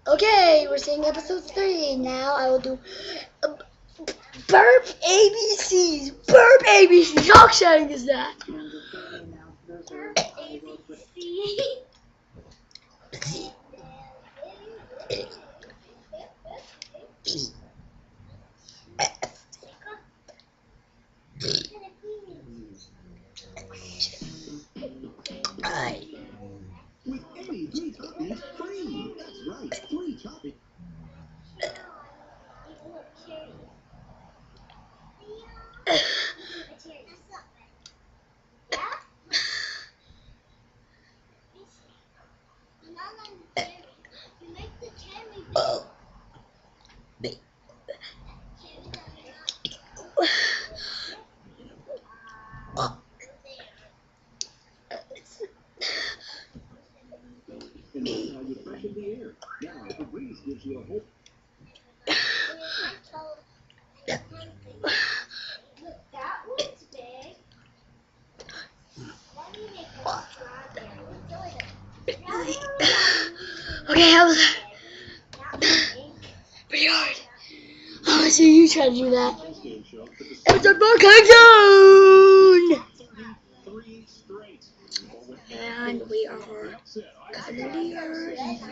Okay, we're seeing episode 3. Now I will do Burp ABCs. Burp ABCs. How exciting is that? Burp ABC. With any 3 toppings free. That's right, 3 toppings. Oh. And that's how you freshen the air. Now, the breeze gives you a whole... That one's big. Let me make a strawberry. Okay, how was that? Pretty hard. I want to see you try to do that. Episode 4 coming soon!